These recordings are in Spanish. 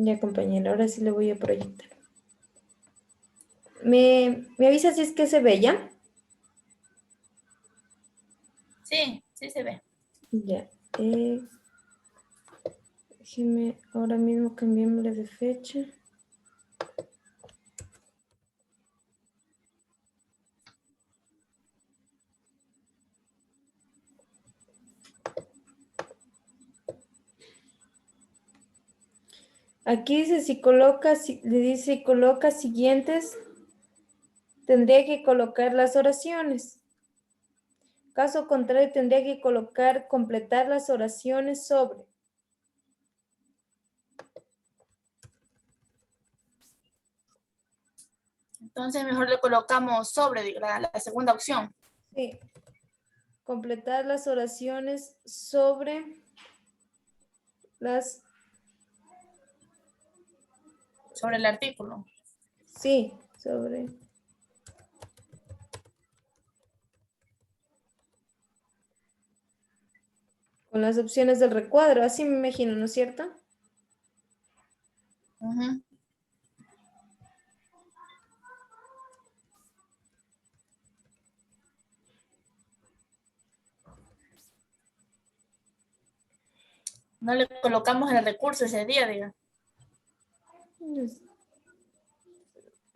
Ya, compañera, ahora sí le voy a proyectar. ¿Me avisa si es que se ve ya? Sí, sí se ve. Ya. Déjeme ahora mismo cambiémosle de fecha. Aquí dice si coloca, le dice si coloca siguientes, tendría que colocar las oraciones. Caso contrario, tendría que completar las oraciones sobre. Entonces mejor le colocamos sobre la segunda opción. Sí, completar las oraciones sobre las, Sobre el artículo. sí, sobre, con las opciones del recuadro, así me imagino, ¿no es cierto? Ujú. No le colocamos el recurso ese día, diga.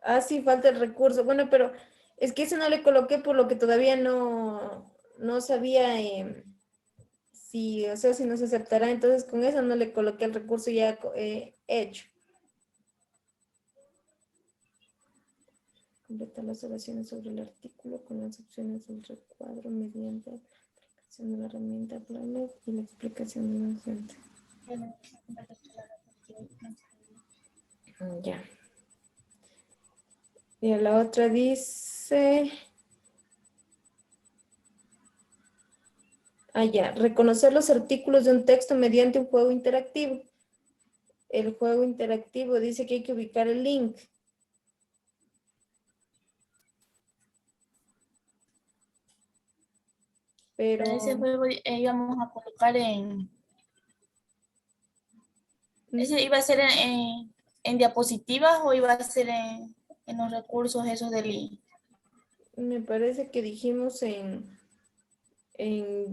Ah, sí, falta el recurso. Bueno, pero es que ese no le coloqué por lo que todavía no sabía si, o sea, si nos aceptará. Entonces, con eso no le coloqué el recurso ya hecho. Completar las oraciones sobre el artículo con las opciones del recuadro mediante la aplicación de la herramienta Planet y la explicación de la docente. Ya. Y la otra dice... Ah, ya. Reconocer los artículos de un texto mediante un juego interactivo. El juego interactivo dice que hay que ubicar el link. Para ese Pero juego íbamos a colocar en... ¿Ese iba a ser en diapositivas o iba a ser en los recursos esos del... me parece que dijimos en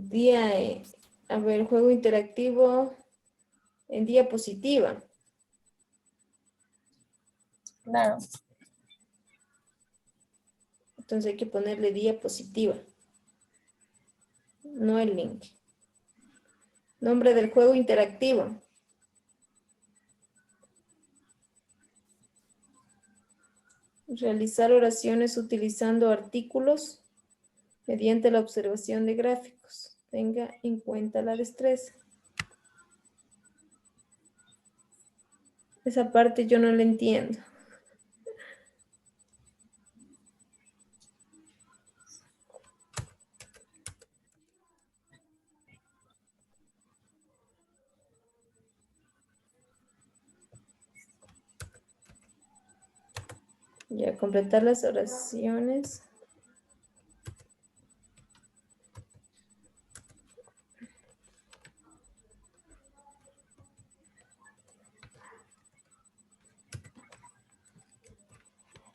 día, a ver, juego interactivo en diapositiva. Claro. Entonces hay que ponerle diapositiva, no el link. Nombre del juego interactivo. Realizar oraciones utilizando artículos mediante la observación de gráficos. Tenga en cuenta la destreza. Esa parte yo no la entiendo. Ya, completar las oraciones.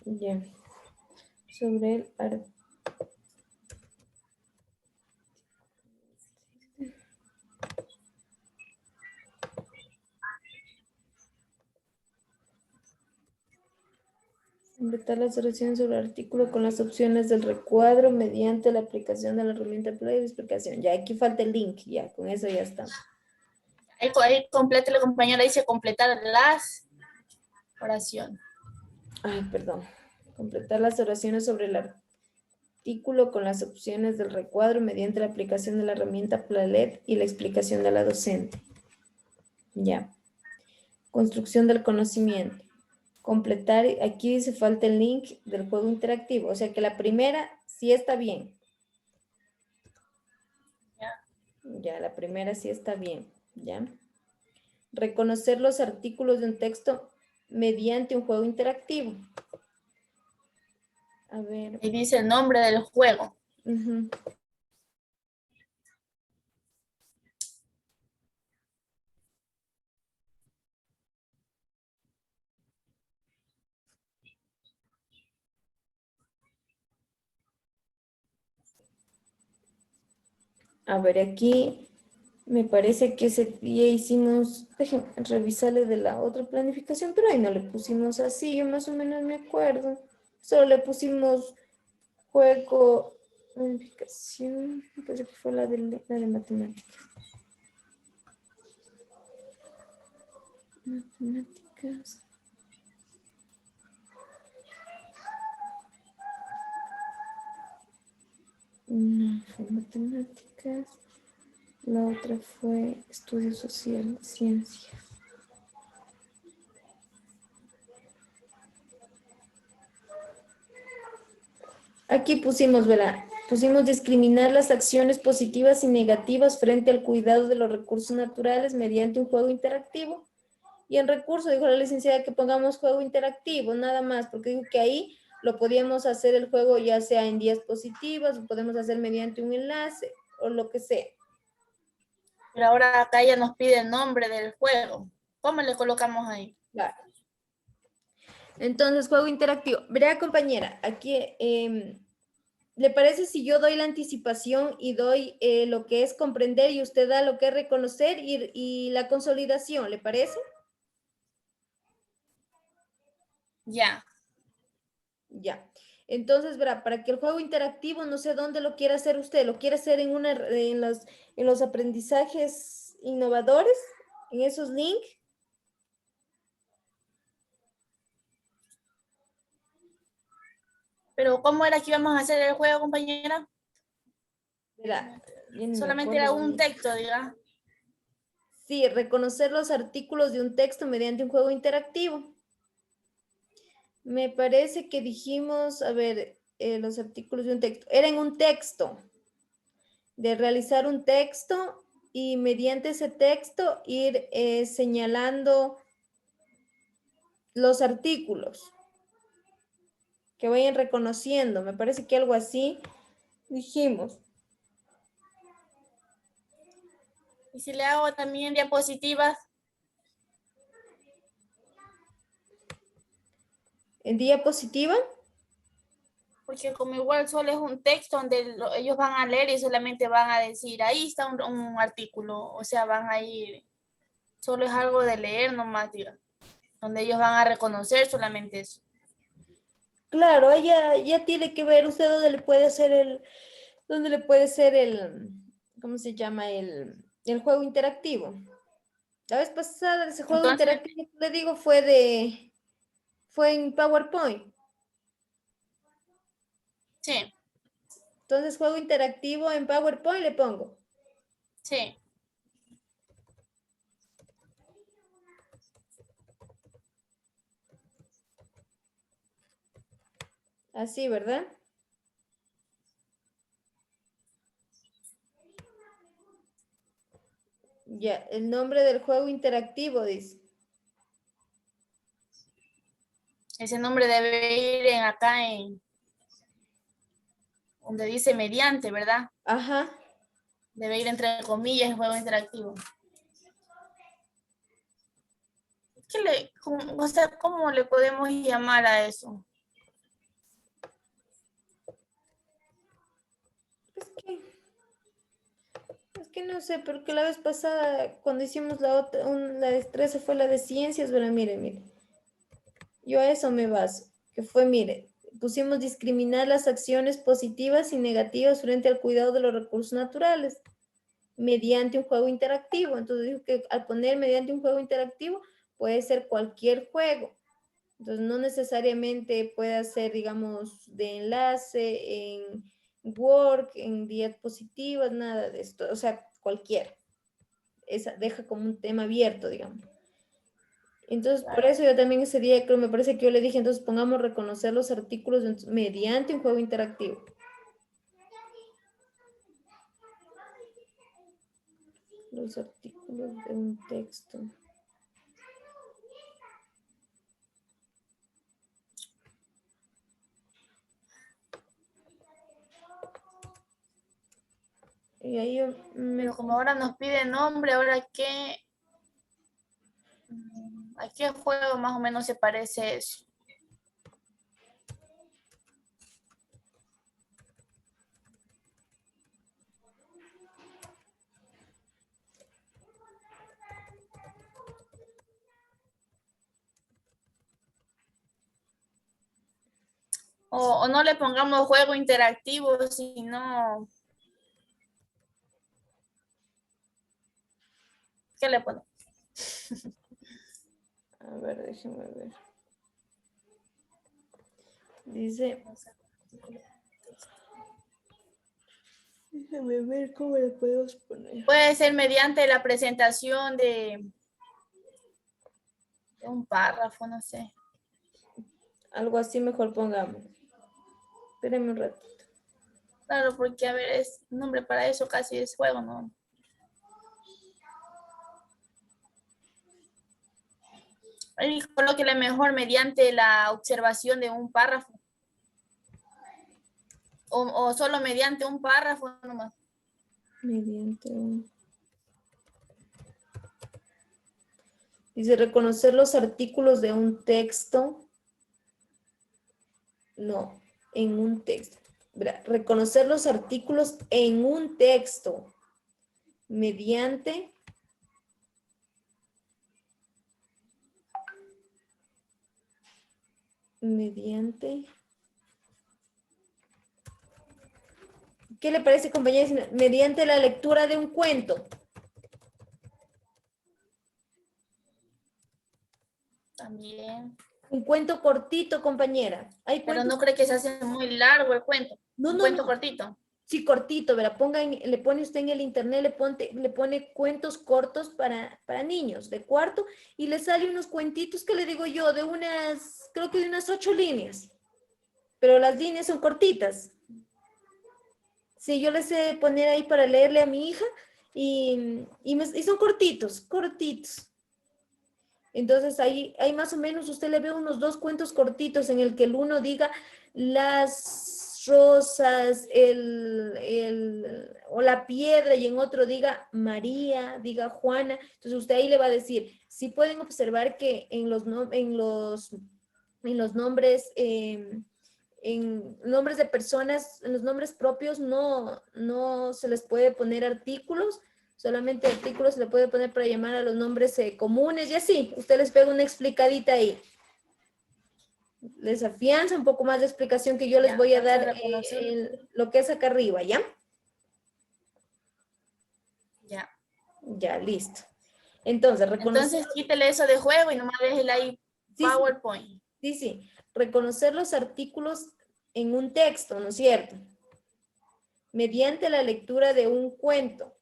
Ya. Sobre el artículo. Completar las oraciones sobre el artículo con las opciones del recuadro mediante la aplicación de la herramienta Play de explicación. Ya, aquí falta el link, ya, con eso ya está. Ahí completa la compañera, dice completar las oraciones. Ay, perdón. Completar las oraciones sobre el artículo con las opciones del recuadro mediante la aplicación de la herramienta Plalet y la explicación de la docente. Ya. Construcción del conocimiento. Completar, aquí dice falta el link del juego interactivo, o sea que la primera sí está bien. Ya, la primera sí está bien, ¿ya? Reconocer los artículos de un texto mediante un juego interactivo. A ver. Y dice el nombre del juego. A ver, aquí me parece que ese día hicimos, déjenme revisarle de la otra planificación, pero ahí no le pusimos así, yo más o menos me acuerdo. Solo le pusimos juego, planificación, me parece que fue la de matemáticas. Matemáticas. Una fue matemáticas, la otra fue estudio social, ciencia. Aquí pusimos, ¿verdad? Pusimos discriminar las acciones positivas y negativas frente al cuidado de los recursos naturales mediante un juego interactivo. Y en recurso dijo la licenciada que pongamos juego interactivo, nada más, porque dijo que ahí lo podíamos hacer el juego ya sea en diapositivas, o podemos hacer mediante un enlace o lo que sea. Pero ahora acá ya nos pide el nombre del juego. ¿Cómo le colocamos ahí? Claro. Entonces, juego interactivo. Verá, compañera, aquí, ¿le parece si yo doy la anticipación y doy lo que es comprender y usted da lo que es reconocer y la consolidación? ¿Le parece? Ya. Ya. Entonces, verá, para que el juego interactivo, no sé dónde lo quiere hacer usted, lo quiere hacer en los aprendizajes innovadores, en esos links. Pero ¿cómo era que íbamos a hacer el juego, compañera? Verá, ya ni me Solamente acuerdo era un dónde. texto, diga. Sí, reconocer los artículos de un texto mediante un juego interactivo. Me parece que dijimos, a ver, los artículos de un texto. Era en un texto, de realizar un texto y mediante ese texto ir señalando los artículos que vayan reconociendo. Me parece que algo así dijimos. Y si le hago también diapositivas, En diapositiva, porque como igual solo es un texto donde ellos van a leer y solamente van a decir, ahí está un artículo, o sea, van a ir, solo es algo de leer nomás, diga, donde ellos van a reconocer solamente eso. claro, ella ya tiene que ver usted dónde le puede hacer dónde le puede ser ¿cómo se llama? El juego interactivo. La vez pasada ese juego Entonces, interactivo, le digo, fue en PowerPoint. sí, Entonces, juego interactivo en PowerPoint le pongo. sí. Así, ¿verdad? Ya, el nombre del juego interactivo, dice. Ese nombre debe ir en acá en donde dice mediante, ¿verdad? Ajá. Debe ir entre comillas el juego interactivo. O sea, ¿cómo le podemos llamar a eso? Es que, es que no sé, porque la vez pasada, cuando hicimos la otra, la de 13 fue la de ciencias, pero mire. Yo a eso me baso, que fue, mire, pusimos discriminar las acciones positivas y negativas frente al cuidado de los recursos naturales mediante un juego interactivo. Entonces dijo que al poner mediante un juego interactivo puede ser cualquier juego. Entonces no necesariamente puede ser, digamos, de enlace, en Word, en diapositivas, nada de esto. O sea, cualquiera. Esa deja como un tema abierto, digamos. Entonces, por eso yo también ese día, creo, me parece que yo le dije, entonces pongamos reconocer los artículos mediante un juego interactivo. Los artículos de un texto. Y ahí yo me... Pero como ahora nos pide nombre, ahora ¿a qué juego más o menos se parece eso? O no le pongamos juego interactivo, sino... ¿Qué le ponemos? A ver, déjenme ver. Dice, déjame ver cómo le podemos poner. Puede ser mediante la presentación de un párrafo, no sé. Algo así mejor pongamos. Espérenme un ratito. Claro, porque a ver, es nombre para eso casi es juego, ¿no? Ahí colóquele mejor mediante la observación de un párrafo. O solo mediante un párrafo nomás. Mediante un... Dice, reconocer los artículos de un texto. No, en un texto. Reconocer los artículos en un texto mediante ¿qué le parece, compañera? Mediante la lectura de un cuento. También. Un cuento cortito, compañera. Hay Pero cuentos... no cree que se hace muy largo el cuento. No, Un no, cuento no. cortito. Sí, cortito, ¿verdad? Le pone usted en el internet, le pone cuentos cortos para niños de cuarto y le sale unos cuentitos que le digo yo, de unas, creo que de unas 8 líneas, pero las líneas son cortitas. Sí, yo les sé poner ahí para leerle a mi hija y son cortitos, cortitos. Entonces ahí más o menos usted le ve unos 2 cuentos cortitos en el que el uno diga las rosas, o la piedra, y en otro diga María, diga Juana. Entonces usted ahí le va a decir, sí pueden observar que en los nombres, en nombres de personas, en los nombres propios no se les puede poner artículos. Solamente artículos se le puede poner para llamar a los nombres comunes y así. Usted les pega una explicadita ahí. Les afianza un poco más de explicación que yo les voy a dar lo que es acá arriba, ¿ya? Ya. Ya, listo. Entonces, reconocer... Entonces quítele eso de juego y nomás déjele ahí Sí, PowerPoint. sí, sí. Reconocer los artículos en un texto, ¿no es cierto? Mediante la lectura de un cuento.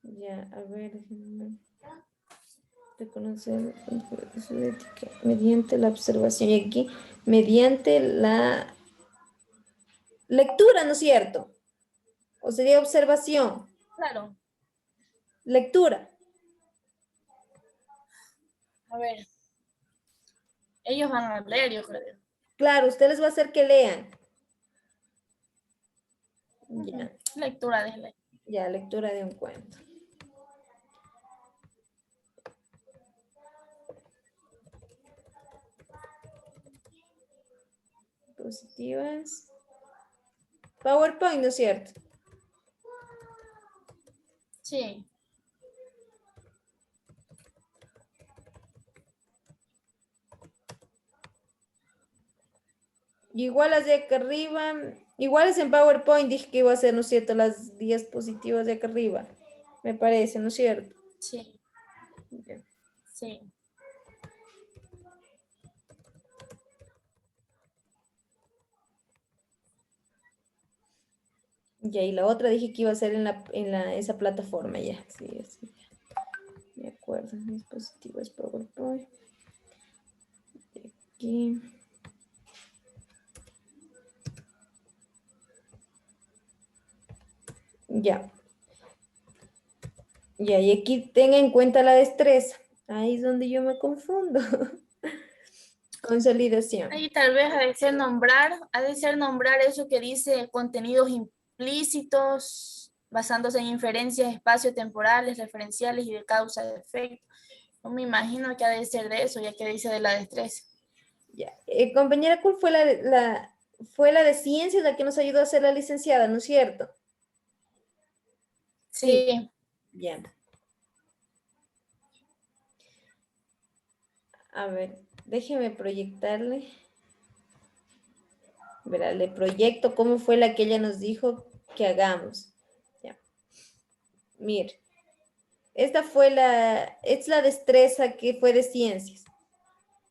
Ya, a ver, reconocer mediante la observación. Y aquí, mediante la lectura, ¿no es cierto? O sería observación. Claro. Lectura. A ver. Ellos van a leer, yo creo. Claro, usted les va a hacer que lean. Ya. Lectura, déjele. Ya, lectura de un cuento. Positivas. PowerPoint, ¿no es cierto? Sí. Igual las de acá arriba, igual es en PowerPoint, dije que iba a ser, ¿no es cierto? Las diapositivas de acá arriba, me parece, ¿no es cierto? Sí. Ya. Sí. Ya, y la otra dije que iba a ser en esa plataforma, ya, sí, sí. De acuerdo, dispositivos PowerPoint. De aquí. Ya. Ya, y aquí tenga en cuenta la destreza. Ahí es donde yo me confundo. Consolidación. Ahí tal vez ha de ser nombrar eso que dice contenidos implícitos, basándose en inferencias espaciotemporales, referenciales y de causa de efecto. No me imagino que ha de ser de eso, ya que dice de la destreza. Ya. Compañera, ¿cuál fue fue la de ciencias la que nos ayudó a hacer la licenciada, ¿no es cierto? Sí. Sí. Bien. A ver, déjeme proyectarle. Verá, le proyecto cómo fue la que ella nos dijo que hagamos. Ya. Mire, es la destreza que fue de ciencias.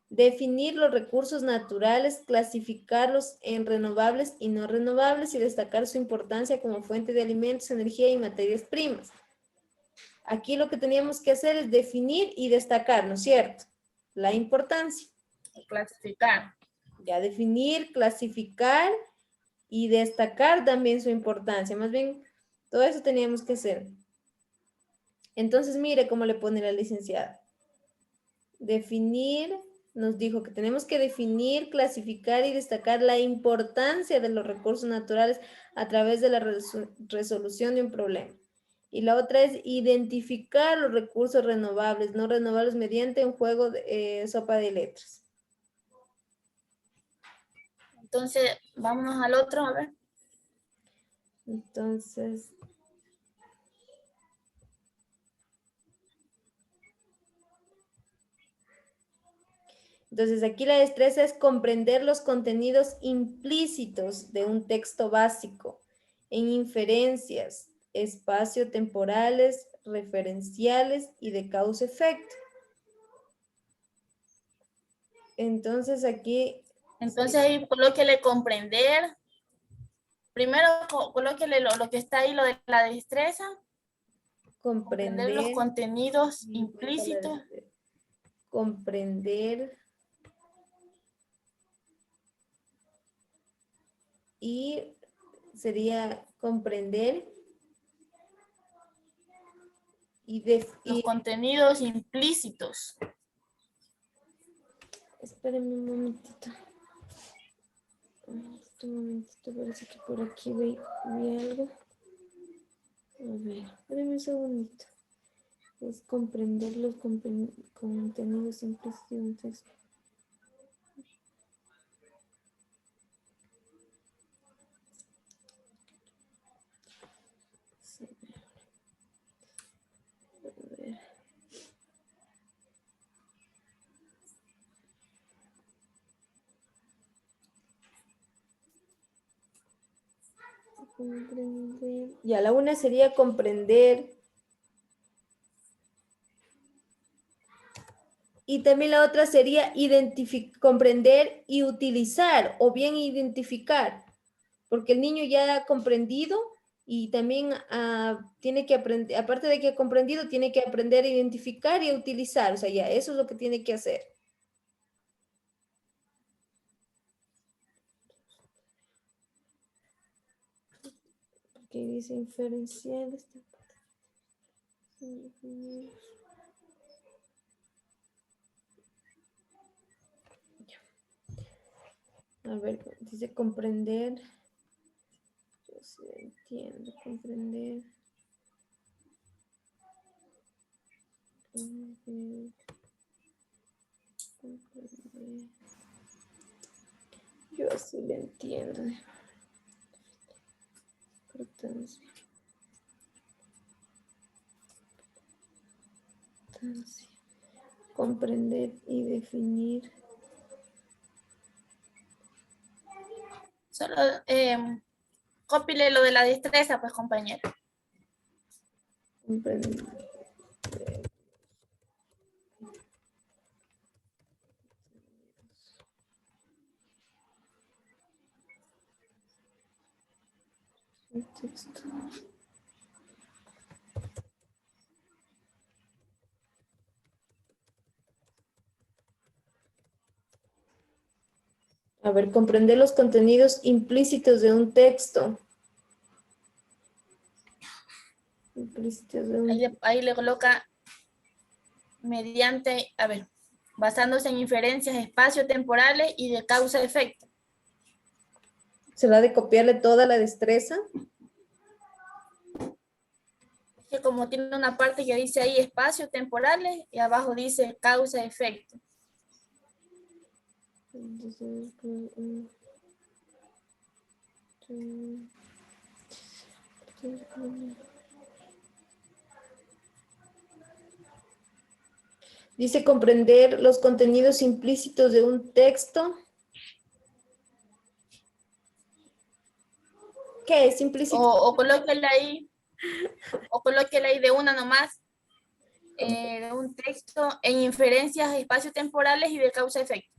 Definir los recursos naturales, clasificarlos en renovables y no renovables y destacar su importancia como fuente de alimentos, energía y materias primas. Aquí lo que teníamos que hacer es definir y destacar, ¿no es cierto? La importancia. Clasificar. Ya definir, clasificar y destacar también su importancia. Más bien, todo eso teníamos que hacer. Entonces, mire cómo le pone la licenciada. Definir, nos dijo que tenemos que definir, clasificar y destacar la importancia de los recursos naturales a través de la resolución de un problema. Y la otra es identificar los recursos renovables, no renovables mediante un juego de sopa de letras. Entonces, vámonos al otro, a ver. Entonces, aquí la destreza es comprender los contenidos implícitos de un texto básico en inferencias espacio-temporales, referenciales y de causa-efecto. Entonces aquí... Entonces ahí colóquele comprender. Primero colóquele lo que está ahí, lo de la destreza. Comprender los contenidos implícitos. Comprender y sería comprender los contenidos implícitos. Espérenme un momentito. Un momentito, parece que por aquí vi algo. A ver, espérenme un segundito. Es comprender los contenidos implícitos de un texto. Sí. A ver. Comprender. Ya, la una sería comprender. Y también la otra sería comprender y utilizar, o bien identificar, porque el niño ya ha comprendido y también tiene que aprender, aparte de que ha comprendido, tiene que aprender a identificar y a utilizar, o sea, ya, eso es lo que tiene que hacer. Porque dice inferencial. A ver, dice comprender. Yo sí entiendo, comprender. Comprender. Yo así lo entiendo. Importancia. Comprender y definir. Solo cópile lo de la destreza, pues, compañero. Comprender. El texto. A ver, comprender los contenidos implícitos de un texto. Implícitos de un... Ahí le coloca mediante, a ver, basándose en inferencias espacio-temporales y de causa-efecto. ¿Será de copiarle toda la destreza? Que como tiene una parte que dice ahí espacio-temporales y abajo dice causa-efecto. Dice comprender los contenidos implícitos de un texto. ¿Qué es implícito? O colóquela ahí de una nomás, de un texto en inferencias espaciotemporales y de causa-efecto.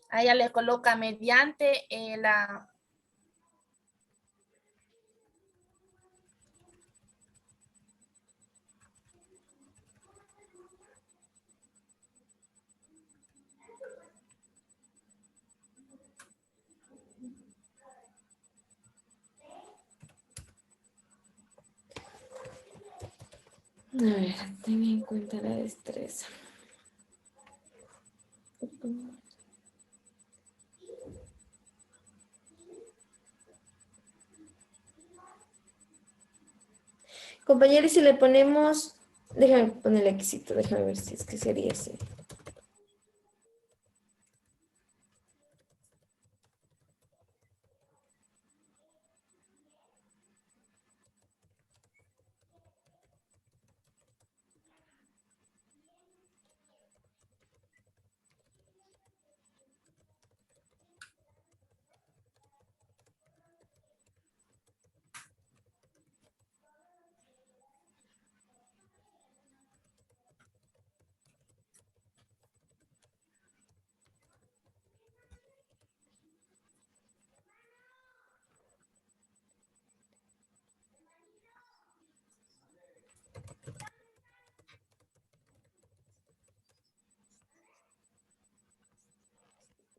A ella le coloca mediante la... A ver, ten en cuenta la destreza. Compañeros, si le ponemos, déjame ponerle éxito, déjame ver si es que sería así.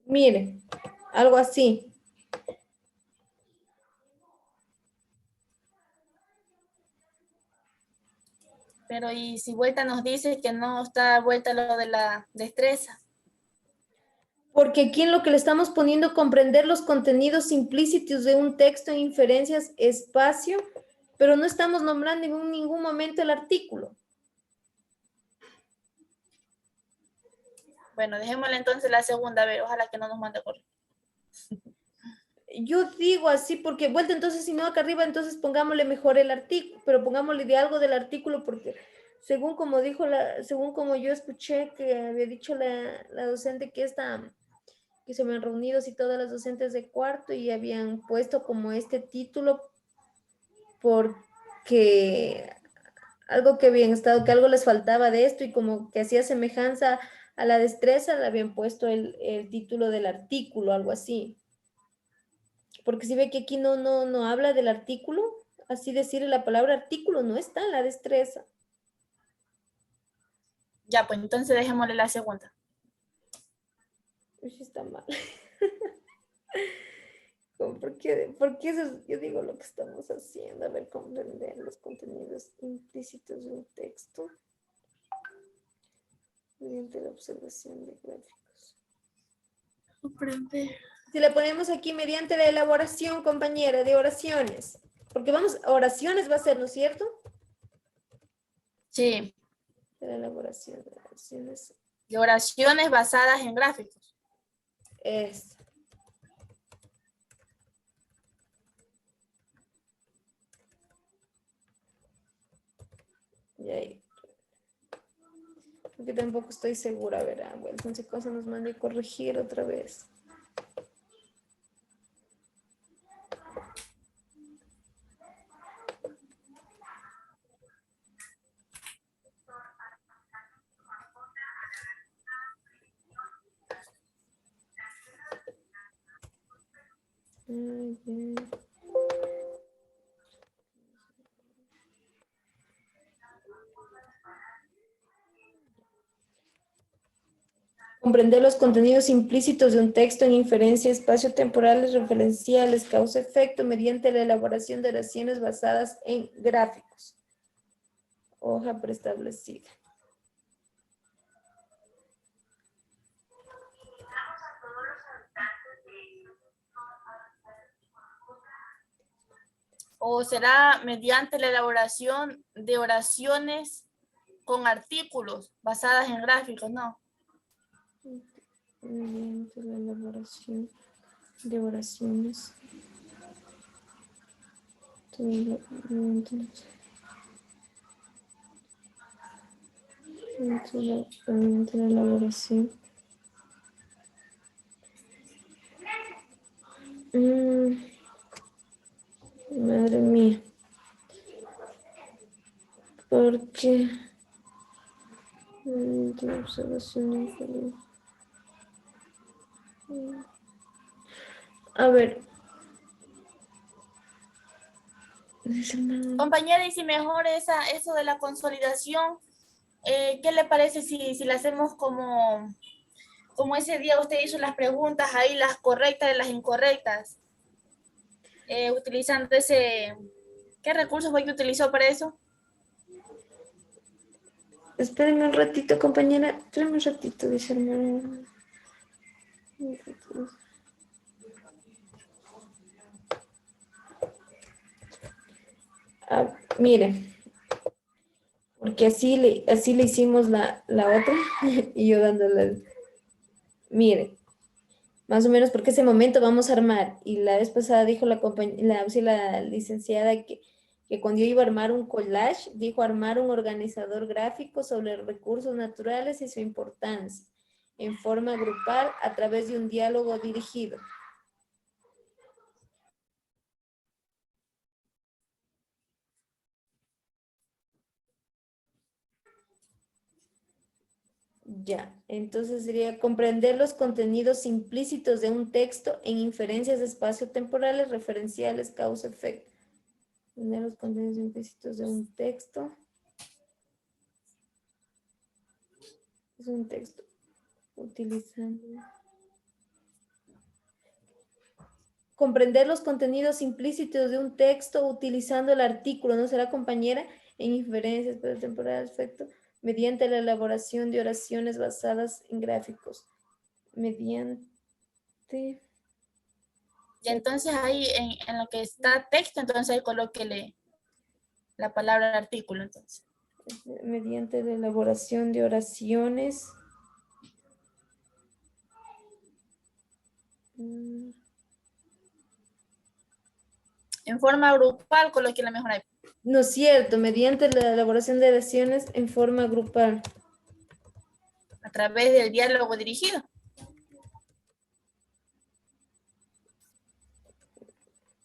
Mire, algo así. Pero y si vuelta nos dice que no está vuelta lo de la destreza. Porque aquí en lo que le estamos poniendo, comprender los contenidos implícitos de un texto en inferencias, espacio, pero no estamos nombrando en ningún momento el artículo. Bueno, dejémosle entonces la segunda, a ver, ojalá que no nos mande por... Yo digo así porque, vuelta, entonces si no acá arriba, entonces pongámosle mejor el artículo, pero pongámosle de algo del artículo porque según como dijo según como yo escuché que había dicho la docente que que se habían reunido así todas las docentes de cuarto y habían puesto como este título porque algo que habían estado, que algo les faltaba de esto y como que hacía semejanza a la destreza, le habían puesto el título del artículo, algo así. Porque si ve que aquí no habla del artículo, así decir la palabra artículo no está en la destreza. Ya, pues entonces dejémosle la segunda. Uy, está mal. ¿Por qué yo digo lo que estamos haciendo? A ver, comprender los contenidos implícitos de un texto mediante la observación de gráficos. Comprender. Si le ponemos aquí mediante la elaboración, compañera, de oraciones, porque vamos, oraciones va a ser, ¿no es cierto? Sí, De la elaboración de oraciones de oraciones basadas en gráficos. es. Y ahí. Porque tampoco estoy segura, verá. Bueno, entonces cosa nos mande a corregir otra vez. Comprender los contenidos implícitos de un texto en inferencias espaciotemporales referenciales, causa-efecto, mediante la elaboración de oraciones basadas en gráficos. Hoja preestablecida. ¿O será mediante la elaboración de oraciones con artículos basadas en gráficos? No. Mediante la elaboración de oraciones. Mediante la elaboración. Madre mía. Porque observación de a ver. Compañera, y si mejor eso de la consolidación, ¿qué le parece si la hacemos como ese día usted hizo las preguntas ahí, las correctas y las incorrectas? Utilizando ¿qué recursos fue que utilizó para eso? Espérenme un ratito, compañera. Espérenme un ratito, dice hermano. Mire, porque así le hicimos la otra y yo dándole. Mire, más o menos porque ese momento vamos a armar. Y la vez pasada dijo la licenciada que cuando yo iba a armar un collage, dijo armar un organizador gráfico sobre recursos naturales y su importancia en forma grupal a través de un diálogo dirigido. Ya, entonces sería comprender los contenidos implícitos de un texto en inferencias espacio-temporales, referenciales, causa-efecto. Comprender los contenidos implícitos de un texto. Es un texto utilizando. Comprender los contenidos implícitos de un texto utilizando el artículo, ¿no será, compañera? En inferencias espacio-temporales, efecto, mediante la elaboración de oraciones basadas en gráficos. Mediante. Y entonces ahí en lo que está texto, entonces ahí colóquele la palabra artículo, entonces. Mediante la elaboración de oraciones. En forma grupal, colóquele mejor ahí. No es cierto, mediante la elaboración de oraciones en forma grupal. A través del diálogo dirigido.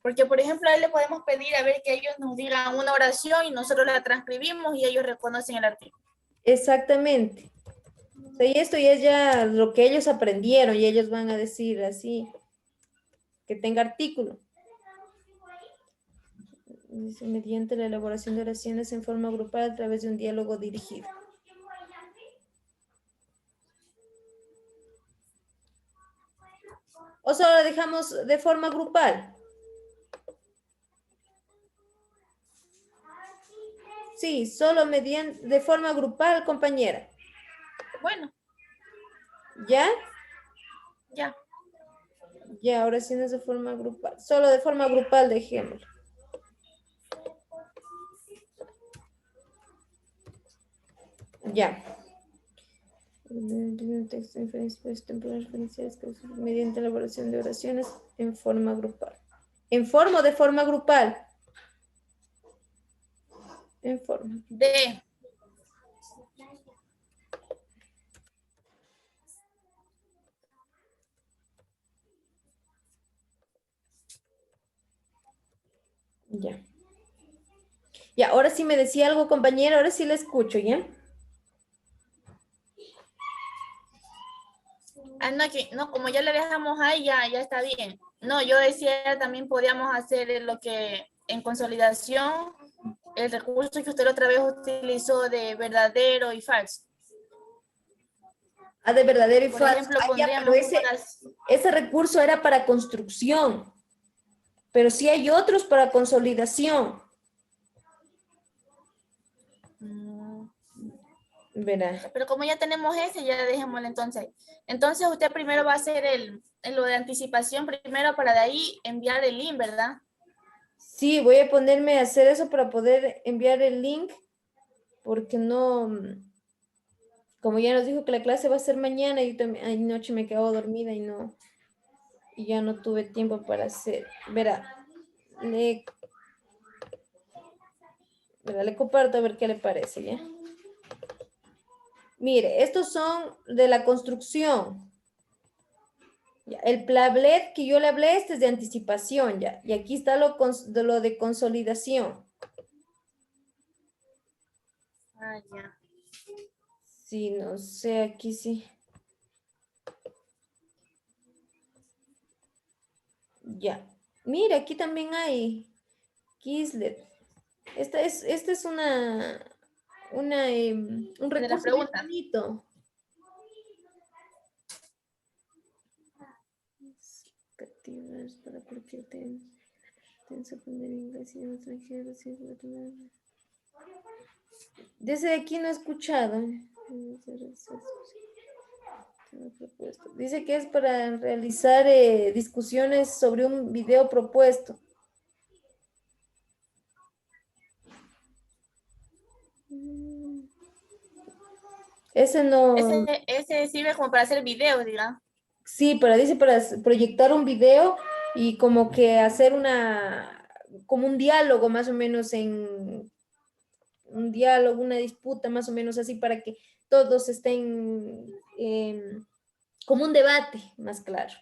Porque, por ejemplo, ahí le podemos pedir a ver que ellos nos digan una oración y nosotros la transcribimos y ellos reconocen el artículo. Exactamente. O sea, y esto ya es ya lo que ellos aprendieron y ellos van a decir así, que tenga artículo. Dice, mediante la elaboración de oraciones en forma grupal a través de un diálogo dirigido. ¿O solo lo dejamos de forma grupal? Sí, solo de forma grupal, compañera. Bueno. ¿Ya? Ya. Ya, oraciones de forma grupal. Solo de forma grupal, dejémoslo. Ya. Mediante elaboración de oraciones en forma grupal. ¿En forma o de forma grupal? En forma. De. Ya. Ya, ahora sí me decía algo, compañera, ahora sí la escucho, ¿ya? Ah, no, no, como ya le dejamos ahí, ya está bien. No, yo decía también podíamos hacer lo que en consolidación, el recurso que usted otra vez utilizó de verdadero y falso. Ah, de verdadero y Por falso. ejemplo, Ah, ya, pero pondríamos ese recurso era para construcción, pero sí hay otros para consolidación. Verá. Pero como ya tenemos ese, ya dejémoslo entonces. Entonces usted primero va a hacer lo de anticipación primero para de ahí enviar el link, ¿verdad? Sí, voy a ponerme a hacer eso para poder enviar el link, porque no, como ya nos dijo que la clase va a ser mañana, y también anoche me quedo dormida y no, y ya no tuve tiempo para hacer. Verá, le, le comparto a ver qué le parece, ¿ya? Mire, estos son de la construcción. Ya, el Plavlet que yo le hablé, este es de anticipación, ya. Y aquí está de lo de consolidación. Ah, ya. Sí, no sé, aquí sí. Ya. Mira, aquí también hay Quizlet. Esta es un De las recurso bien preguntas. bonito. Cativas para cualquier tema. Tienes que aprender inglés y extranjero. Desde aquí no he escuchado. Dice que es para realizar discusiones sobre un video propuesto. Ese no, Ese sirve como para hacer videos, digamos. sí, dice para proyectar un video y como que hacer como un diálogo más o menos un diálogo, una disputa más o menos así para que todos estén como un debate más claro.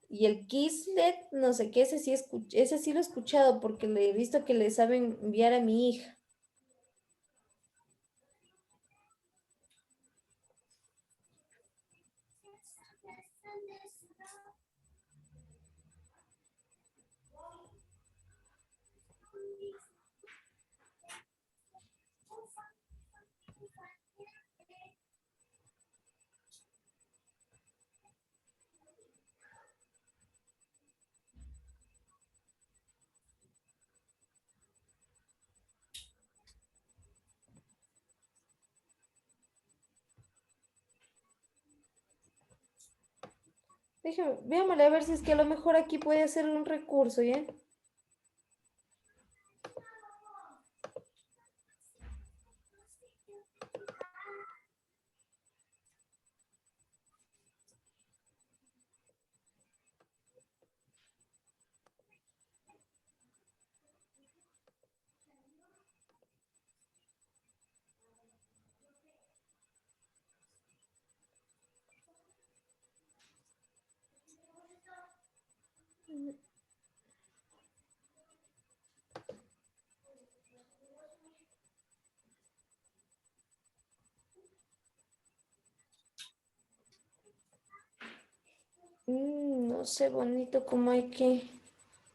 Y el Kislet, no sé qué, ese sí lo he escuchado porque le he visto que le saben enviar a mi hija. Déjame, veámosle a ver si es que a lo mejor aquí puede hacer un recurso, ¿ya? No sé, bonito, cómo hay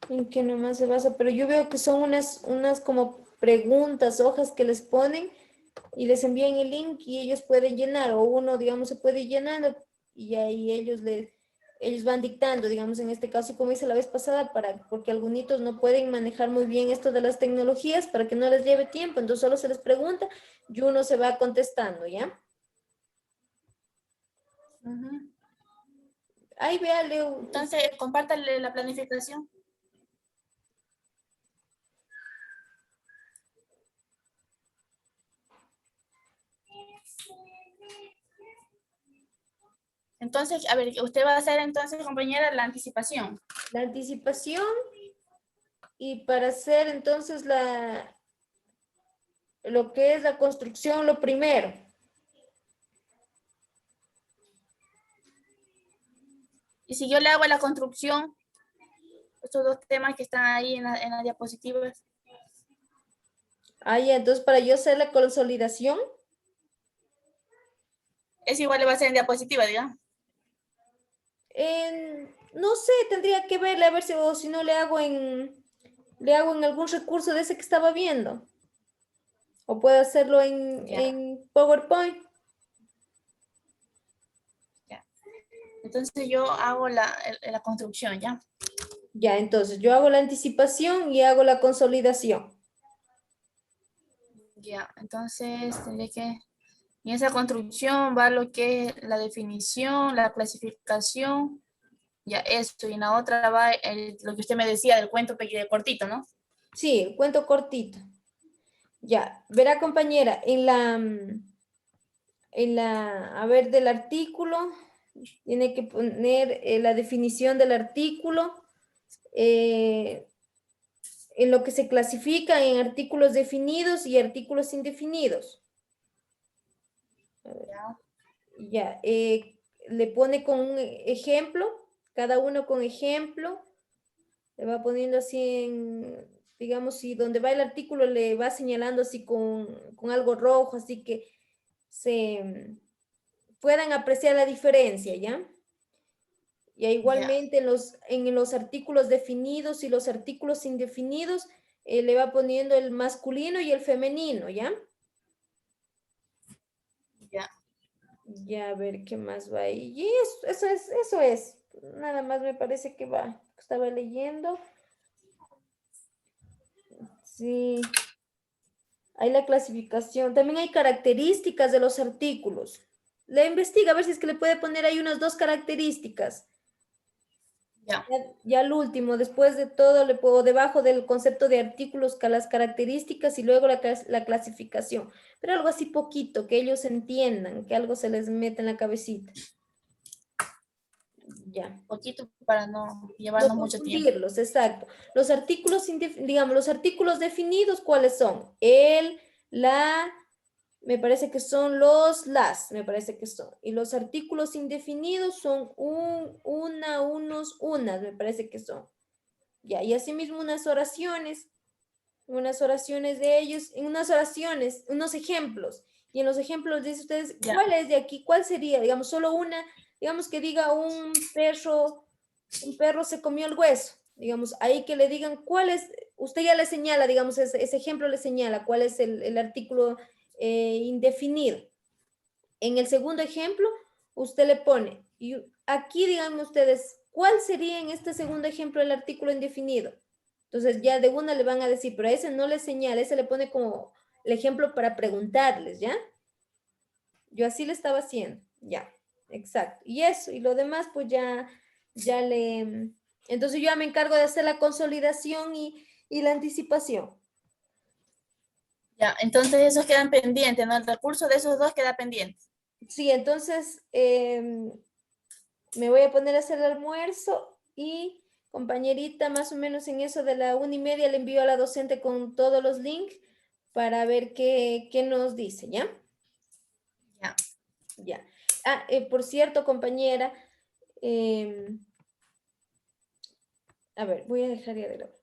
en que nomás se basa, pero yo veo que son unas como preguntas, hojas que les ponen y les envían el link y ellos pueden llenar, o uno, digamos, se puede ir llenando y ahí ellos van dictando, digamos, en este caso, como hice la vez pasada, porque algunos no pueden manejar muy bien esto de las tecnologías para que no les lleve tiempo, entonces solo se les pregunta y uno se va contestando, ¿ya? Ujú. Ahí véale Entonces, compártale la planificación. Entonces, a ver, usted va a hacer entonces, compañera, la anticipación. la anticipación y para hacer entonces lo que es la construcción, lo primero. Y si yo le hago la construcción, estos dos temas que están ahí en las diapositivas, Ahí, entonces para yo hacer la consolidación, es igual le va a ser en diapositiva, digamos. no sé, tendría que verle a ver si, o si no le hago en algún recurso de ese que estaba viendo. O puedo hacerlo Ya, en PowerPoint. ya. Entonces yo hago la construcción, ¿ya? Ya, entonces yo hago la anticipación y hago la consolidación. Ya, entonces tendré que, en esa construcción va lo que es la definición, la clasificación Ya, eso. Y en la otra va lo que usted me decía del cuento pequeño, cortito, ¿no? Sí, el cuento cortito. Ya, verá compañera, a ver, del artículo, tiene que poner la definición del artículo, en lo que se clasifica en artículos definidos y artículos indefinidos. Ya. Ya, le pone con un ejemplo, cada uno con ejemplo, le va poniendo así en, digamos, si donde va el artículo le va señalando así con algo rojo, así que se puedan apreciar la diferencia, ¿ya? Y Ya, igualmente en los artículos definidos y los artículos indefinidos, le va poniendo el masculino y el femenino, ¿ya? ya. Ya, a ver qué más va ahí. Y eso es. Nada más me parece que va. Estaba leyendo. Sí, hay la clasificación. También hay características de los artículos. Le investiga a ver si es que le puede poner ahí unas dos características. Ya. Ya al último, después de todo, le puedo debajo del concepto de artículos, las características y luego la clasificación. Pero algo así poquito, que ellos entiendan, que algo se les mete en la cabecita. Ya. Poquito para no No llevarnos mucho tiempo. confundirlos, exacto. Los artículos, digamos, los artículos definidos, ¿cuáles son? El, la, me parece que son los, las, me parece que son. Y los artículos indefinidos son una, unos, unas, me parece que son. Ya, y asimismo unas oraciones de ellos, en unas oraciones, unos ejemplos. Y en los ejemplos dice ustedes, Ya. ¿cuál es de aquí? ¿Cuál sería? Digamos, solo una, digamos que diga un perro se comió el hueso. Digamos, ahí que le digan cuál es, usted ya le señala, digamos, ese ejemplo le señala cuál es el artículo indefinido. En el segundo ejemplo, usted le pone, y aquí digan ustedes, ¿cuál sería en este segundo ejemplo el artículo indefinido? Entonces ya de una le van a decir, pero a ese no le señala, ese le pone como el ejemplo para preguntarles, ¿ya? Yo así le estaba haciendo, ya, exacto. Y eso, y lo demás, pues ya le... Entonces yo ya me encargo de hacer la consolidación y la anticipación. Ya. Entonces esos quedan pendientes, ¿no? El recurso de esos dos queda pendiente. Sí, entonces me voy a poner a hacer el almuerzo y compañerita, más o menos en eso de la 1:30 le envío a la docente con todos los links para ver qué nos dice, ¿ya? Ya. Ya. Ah, por cierto, compañera, a ver, voy a dejar ya de grabar.